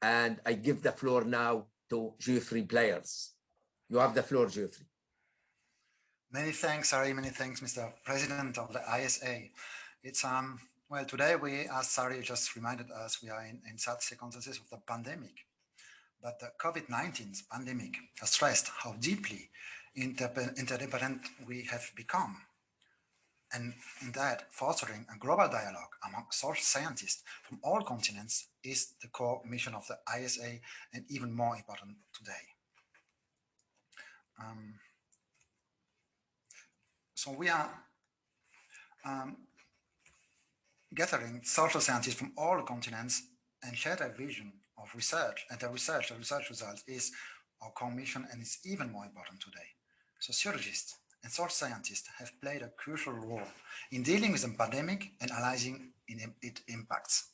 And I give the floor now to Geoffrey Pleyers. You have the floor, Geoffrey. Many thanks, Sari. Many thanks, Mr. President of the ISA. It's well, today we, as Sari just reminded us, we are in sad circumstances of the pandemic. But the COVID-19 pandemic has stressed how deeply interdependent we have become. And in that, fostering a global dialogue among social scientists from all continents is the core mission of the ISA, and even more important today. So we are gathering social scientists from all continents and share their vision of research, and the research results is our core mission, and it's even more important today. Sociologists and social scientists have played a crucial role in dealing with the pandemic and analyzing its impacts.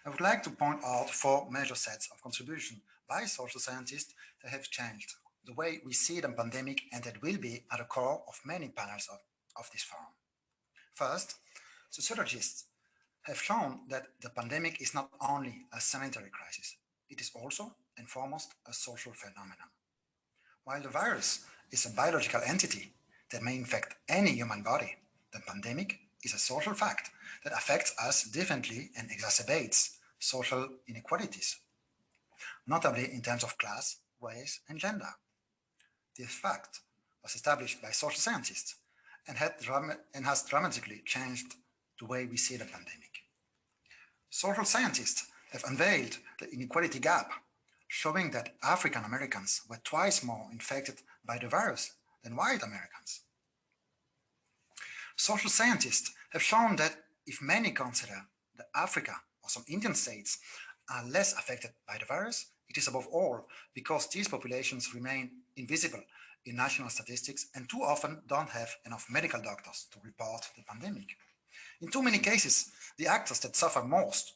I would like to point out four major sets of contribution by social scientists that have changed the way we see the pandemic, and that will be at the core of many panels of this forum. First, sociologists have shown that the pandemic is not only a sanitary crisis, it is also and foremost a social phenomenon. While the virus is a biological entity that may infect any human body, the pandemic is a social fact that affects us differently and exacerbates social inequalities, notably in terms of class, race, and gender. This fact was established by social scientists and has dramatically changed the way we see the pandemic. Social scientists have unveiled the inequality gap, showing that African Americans were twice more infected by the virus than white Americans. Social scientists have shown that if many consider that Africa or some Indian states are less affected by the virus, it is above all because these populations remain invisible in national statistics and too often don't have enough medical doctors to report the pandemic. In too many cases, the actors that suffer most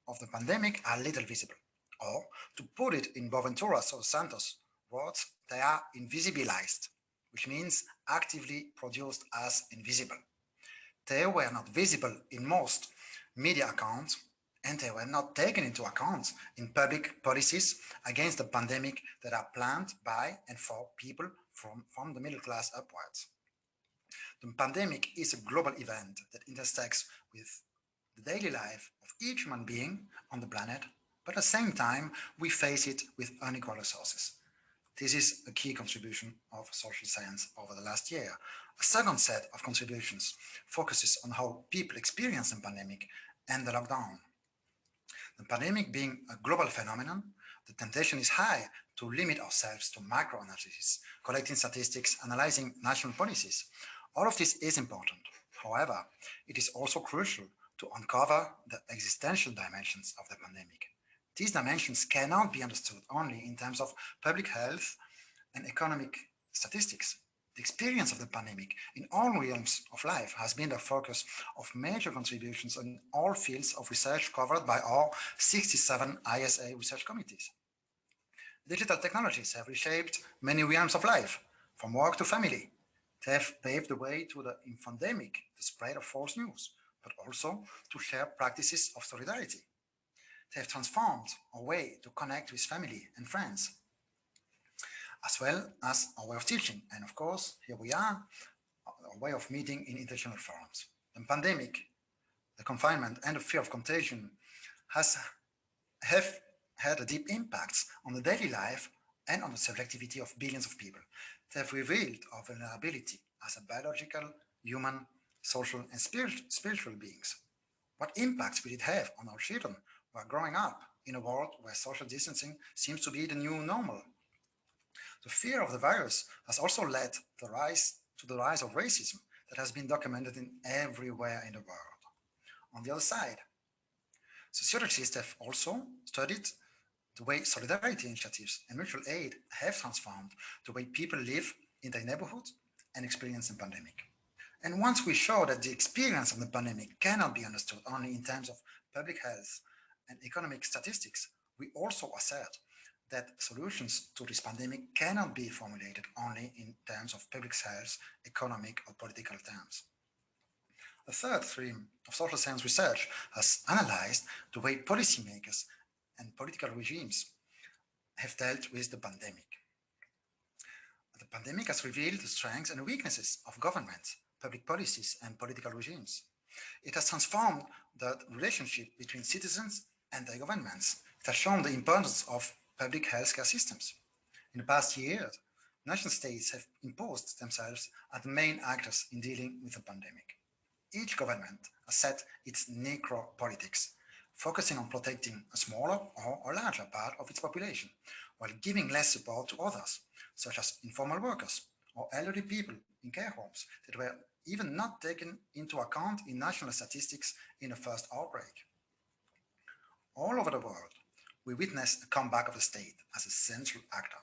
of the pandemic are little visible, or to put it in Boaventura dos Santos' words, they are invisibilized, which means actively produced as invisible. They were not visible in most media accounts, and they were not taken into account in public policies against the pandemic that are planned by and for people from the middle class upwards. The pandemic is a global event that intersects with the daily life of each human being on the planet, but at the same time, we face it with unequal resources. This is a key contribution of social science over the last year. A second set of contributions focuses on how people experience the pandemic and the lockdown. The pandemic being a global phenomenon, the temptation is high to limit ourselves to microanalysis, collecting statistics, analyzing national policies. All of this is important. However, it is also crucial to uncover the existential dimensions of the pandemic. These dimensions cannot be understood only in terms of public health and economic statistics. The experience of the pandemic in all realms of life has been the focus of major contributions in all fields of research covered by our 67 ISA research committees. Digital technologies have reshaped many realms of life, from work to family. They have paved the way to the infodemic, the spread of false news, but also to share practices of solidarity. They have transformed our way to connect with family and friends, as well as our way of teaching. And of course, here we are, our way of meeting in international forums. The pandemic, the confinement, and the fear of contagion have had a deep impact on the daily life and on the subjectivity of billions of people. They have revealed our vulnerability as a biological, human, social, and spiritual beings. What impacts will it have on our children who are growing up in a world where social distancing seems to be the new normal? The fear of the virus has also led to the rise of racism that has been documented in everywhere in the world. On the other side, sociologists have also studied the way solidarity initiatives and mutual aid have transformed the way people live in their neighborhoods and experience the pandemic. And once we show that the experience of the pandemic cannot be understood only in terms of public health and economic statistics, we also assert that solutions to this pandemic cannot be formulated only in terms of public health, economic, or political terms. A third stream of social science research has analyzed the way policymakers and political regimes have dealt with the pandemic. The pandemic has revealed the strengths and weaknesses of governments, public policies, and political regimes. It has transformed the relationship between citizens and their governments. It has shown the importance of public healthcare systems. In the past years, nation states have imposed themselves as the main actors in dealing with the pandemic. Each government has set its necropolitics, focusing on protecting a smaller or a larger part of its population, while giving less support to others, such as informal workers or elderly people in care homes that were even not taken into account in national statistics in the first outbreak. All over the world, we witness a comeback of the state as a central actor.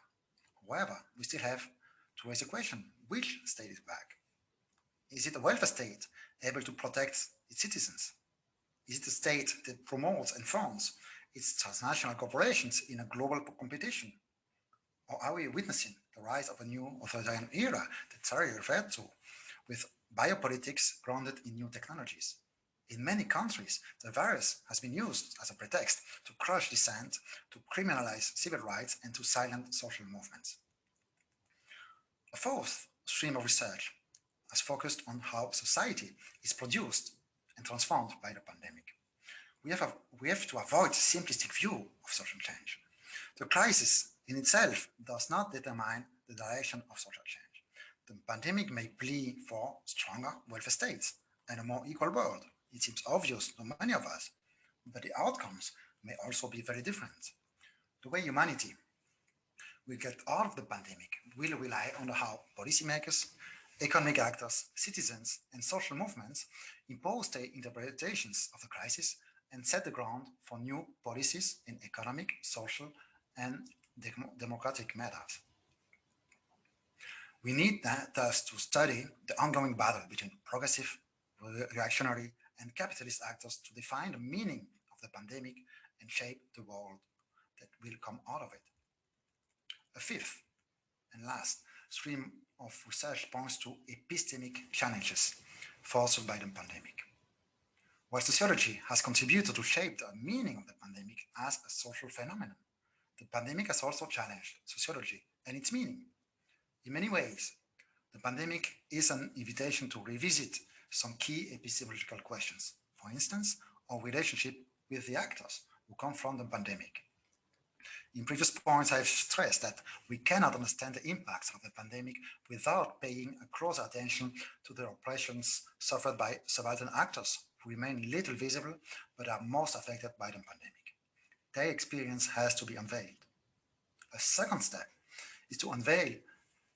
However, we still have to raise the question, which state is back? Is it a welfare state able to protect its citizens? Is it a state that promotes and funds its transnational corporations in a global competition? Or are we witnessing the rise of a new authoritarian era that Sarah referred to, with biopolitics grounded in new technologies? In many countries, the virus has been used as a pretext to crush dissent, to criminalize civil rights, and to silence social movements. A fourth stream of research has focused on how society is produced and transformed by the pandemic. We have to avoid simplistic view of social change. The crisis in itself does not determine the direction of social change. The pandemic may plea for stronger welfare states and a more equal world. It seems obvious to many of us, but the outcomes may also be very different. The way humanity will get out of the pandemic will rely on how policymakers, economic actors, citizens, and social movements impose their interpretations of the crisis and set the ground for new policies in economic, social, and democratic matters. We need thus to study the ongoing battle between progressive, reactionary, and capitalist actors to define the meaning of the pandemic and shape the world that will come out of it. A fifth and last stream of research points to epistemic challenges forced by the pandemic. While sociology has contributed to shape the meaning of the pandemic as a social phenomenon, the pandemic has also challenged sociology and its meaning. In many ways, the pandemic is an invitation to revisit some key epistemological questions. For instance, our relationship with the actors who confront the pandemic. In previous points, I've stressed that we cannot understand the impacts of the pandemic without paying a closer attention to the oppressions suffered by subaltern actors who remain little visible but are most affected by the pandemic. Their experience has to be unveiled. A second step is to unveil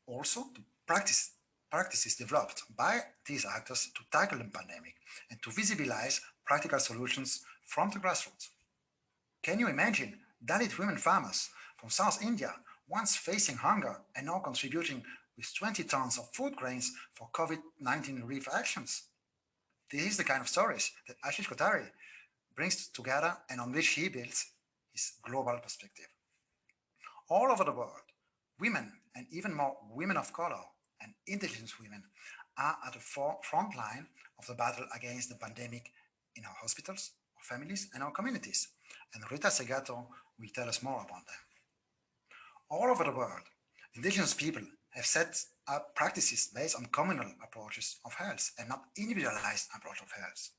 also the practices developed by these actors to tackle the pandemic and to visibilize practical solutions from the grassroots. Can you imagine Dalit women farmers from South India once facing hunger and now contributing with 20 tons of food grains for COVID-19 relief actions? This is the kind of stories that Ashish Kothari brings together and on which he builds his global perspective. All over the world, women and even more women of color and indigenous women are at the front line of the battle against the pandemic in our hospitals, our families, and our communities. And Rita Segato will tell us more about them. All over the world, indigenous people have set up practices based on communal approaches of health and not individualized approach of health.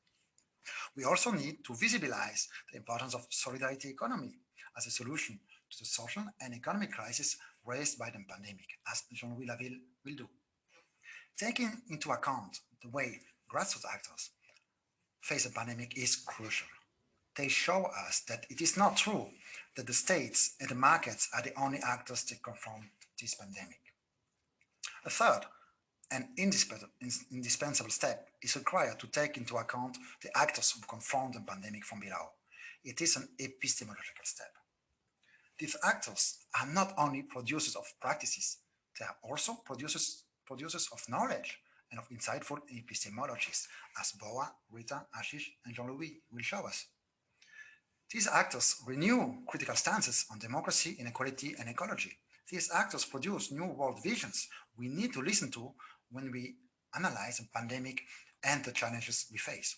We also need to visualize the importance of solidarity economy as a solution to the social and economic crisis raised by the pandemic, as Jean-Louis Laville will do. Taking into account the way grassroots actors face a pandemic is crucial. They show us that it is not true that the states and the markets are the only actors that confront this pandemic. A third and indispensable step is required to take into account the actors who confront the pandemic from below. It is an epistemological step. These actors are not only producers of practices, they are also producers of knowledge and of insightful epistemologies, as Boa, Rita, Ashish, and Jean-Louis will show us. These actors renew critical stances on democracy, inequality, and ecology. These actors produce new world visions we need to listen to when we analyze the pandemic and the challenges we face.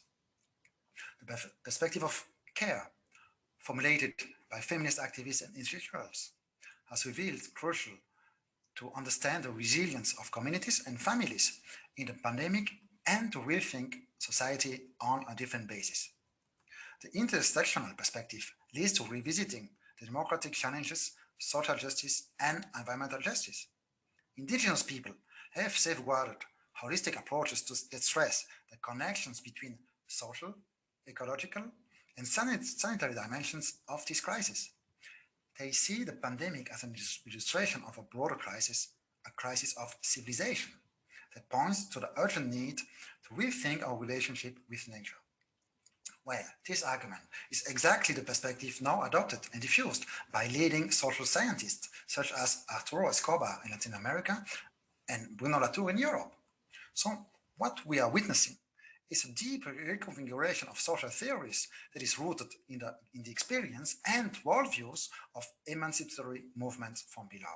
The perspective of care, formulated by feminist activists and intellectuals has revealed crucial to understand the resilience of communities and families in the pandemic and to rethink society on a different basis. The intersectional perspective leads to revisiting the democratic challenges, social justice, and environmental justice. Indigenous people have safeguarded holistic approaches that stress the connections between social, ecological, and sanitary dimensions of this crisis. They see the pandemic as an illustration of a broader crisis, a crisis of civilization, that points to the urgent need to rethink our relationship with nature. Well, this argument is exactly the perspective now adopted and diffused by leading social scientists such as Arturo Escobar in Latin America and Bruno Latour in Europe. So what we are witnessing is a deep reconfiguration of social theories that is rooted in the experience and worldviews of emancipatory movements from below.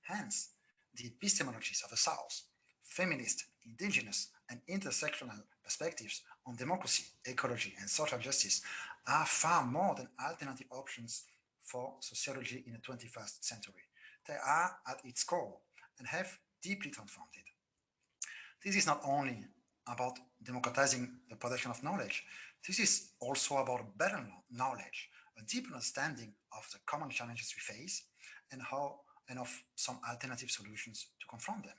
Hence, the epistemologies of the South, feminist, indigenous, and intersectional perspectives on democracy, ecology, and social justice are far more than alternative options for sociology in the 21st century. They are at its core and have deeply transformed it. This is not only about democratizing the production of knowledge, this is also about better knowledge, a deep understanding of the common challenges we face and of some alternative solutions to confront them.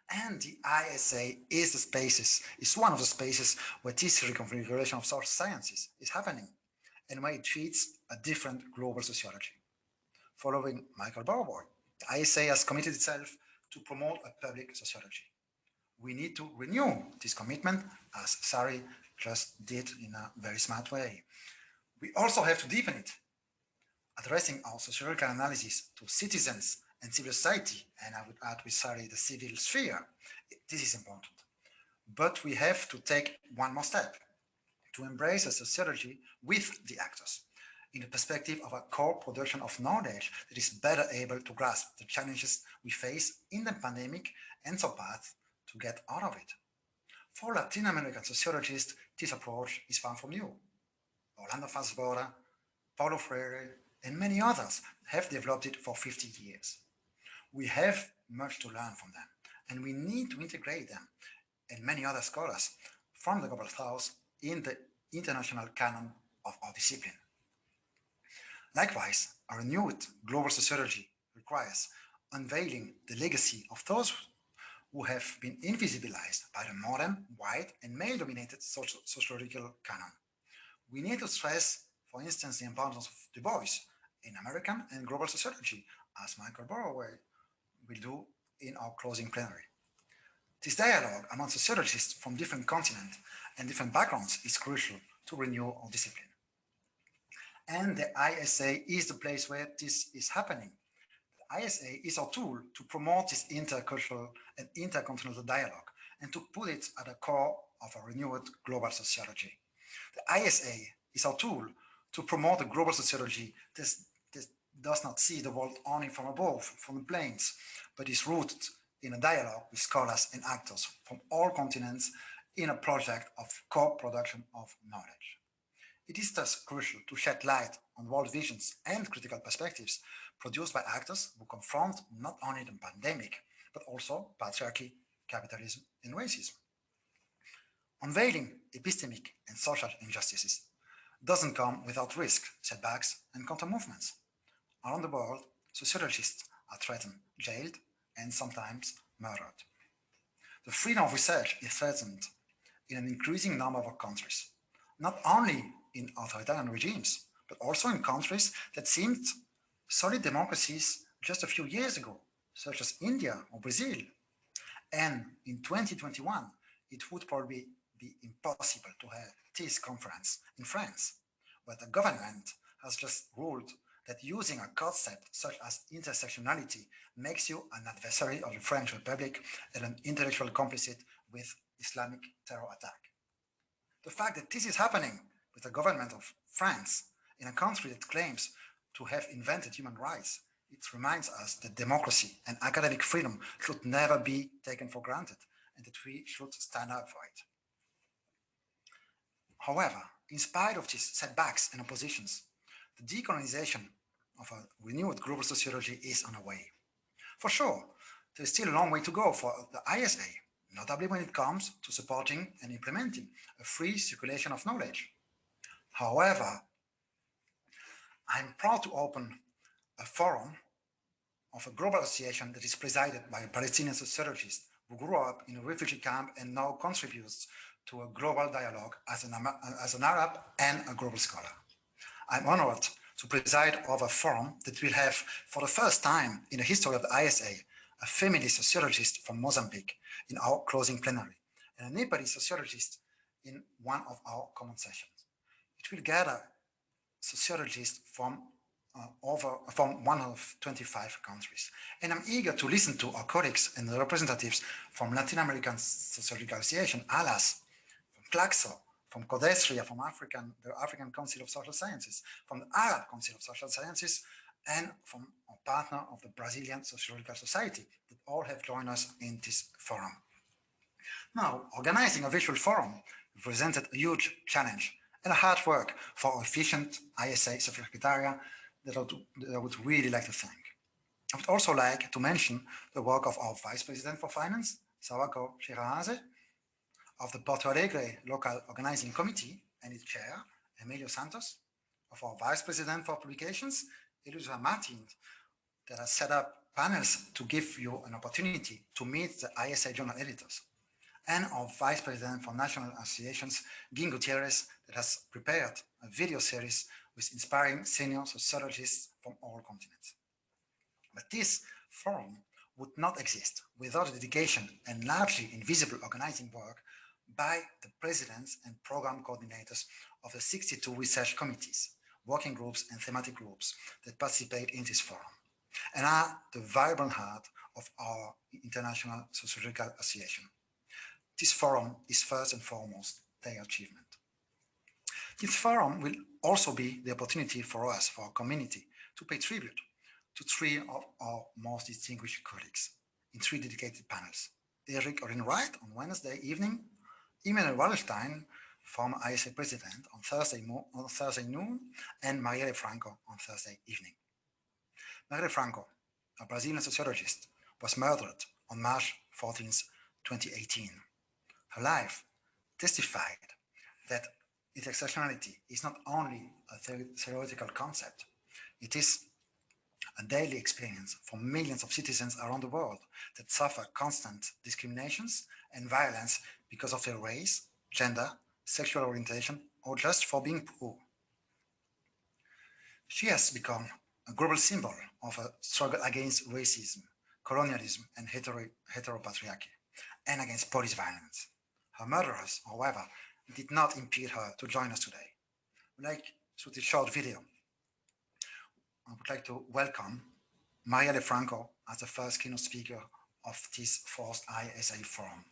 And the ISA is one of the spaces where this reconfiguration of social sciences is happening and where it treats a different global sociology. Following Michael Boroboy, the ISA has committed itself to promote a public sociology. We need to renew this commitment, as Sari just did in a very smart way. We also have to deepen it, addressing our sociological analysis to citizens and civil society, and I would add with Sari the civil sphere. This is important. But we have to take one more step to embrace a sociology with the actors in the perspective of a co-production of knowledge that is better able to grasp the challenges we face in the pandemic and so path to get out of it. For Latin American sociologists, this approach is far from new. Orlando Fazbora, Paulo Freire, and many others have developed it for 50 years. We have much to learn from them, and we need to integrate them and many other scholars from the Global South in the international canon of our discipline. Likewise, a renewed global sociology requires unveiling the legacy of those who have been invisibilized by the modern, white, and male-dominated sociological canon. We need to stress, for instance, the importance of Du Bois in American and global sociology, as Michael Boroboy will do in our closing plenary. This dialogue among sociologists from different continents and different backgrounds is crucial to renew our discipline. And the ISA is the place where this is happening. The ISA is our tool to promote this intercultural and intercontinental dialogue and to put it at the core of a renewed global sociology. The ISA is our tool to promote a global sociology that does not see the world only from above, from the plains, but is rooted in a dialogue with scholars and actors from all continents in a project of co-production of knowledge. It is thus crucial to shed light on world visions and critical perspectives produced by actors who confront not only the pandemic, but also patriarchy, capitalism, and racism. Unveiling epistemic and social injustices doesn't come without risk, setbacks, and counter-movements. Around the world, sociologists are threatened, jailed, and sometimes murdered. The freedom of research is threatened in an increasing number of countries, not only in authoritarian regimes, but also in countries that seemed solid democracies just a few years ago, such as India or Brazil. And in 2021, it would probably be impossible to have this conference in France, where the government has just ruled that using a concept such as intersectionality makes you an adversary of the French Republic and an intellectual complicit with Islamic terror attack. The fact that this is happening with the government of France in a country that claims to have invented human rights, it reminds us that democracy and academic freedom should never be taken for granted and that we should stand up for it. However, in spite of these setbacks and oppositions, the decolonization of a renewed global sociology is on the way. For sure, there is still a long way to go for the ISA, notably when it comes to supporting and implementing a free circulation of knowledge. However, I'm proud to open a forum of a global association that is presided by a Palestinian sociologist who grew up in a refugee camp and now contributes to a global dialogue as an Arab and a global scholar. I'm honored to preside over a forum that will have, for the first time in the history of the ISA, a feminist sociologist from Mozambique in our closing plenary, and a Nepali sociologist in one of our common sessions. It will gather sociologists from 125 countries. And I'm eager to listen to our colleagues and the representatives from Latin American Sociological Association, ALAS, from CLACSO, from CODESRIA, from the African Council of Social Sciences, from the Arab Council of Social Sciences, and from our partner of the Brazilian Sociological Society, that all have joined us in this forum. Now, organizing a virtual forum represented a huge challenge and a hard work for our efficient ISA Secretariat that I would really like to thank. I would also like to mention the work of our Vice President for Finance, Sawako Shirahase, of the Porto Alegre Local Organizing Committee and its chair, Emilio Santos, of our Vice President for Publications, Elusa Martin, that has set up panels to give you an opportunity to meet the ISA journal editors, and our Vice President for National Associations, Guin Gutierrez, that has prepared a video series with inspiring senior sociologists from all continents. But this forum would not exist without the dedication and largely invisible organizing work by the presidents and program coordinators of the 62 research committees, working groups and thematic groups that participate in this forum and are the vibrant heart of our International Sociological Association. This forum is first and foremost their achievement. This forum will also be the opportunity for us, for our community, to pay tribute to three of our most distinguished colleagues in three dedicated panels. Erik Orin-Wright on Wednesday evening, Emmanuel Wallerstein, former ISA president, on Thursday noon, and Marielle Franco on Thursday evening. Marielle Franco, a Brazilian sociologist, was murdered on March 14, 2018. Her life testified that intersectionality is not only a theoretical concept, it is a daily experience for millions of citizens around the world that suffer constant discriminations and violence because of their race, gender, sexual orientation, or just for being poor. She has become a global symbol of a struggle against racism, colonialism, and heteropatriarchy, and against police violence. Her murderers, however, did not impede her to join us today. Like through this short video, I would like to welcome Marielle Franco as the first keynote speaker of this fourth ISA forum.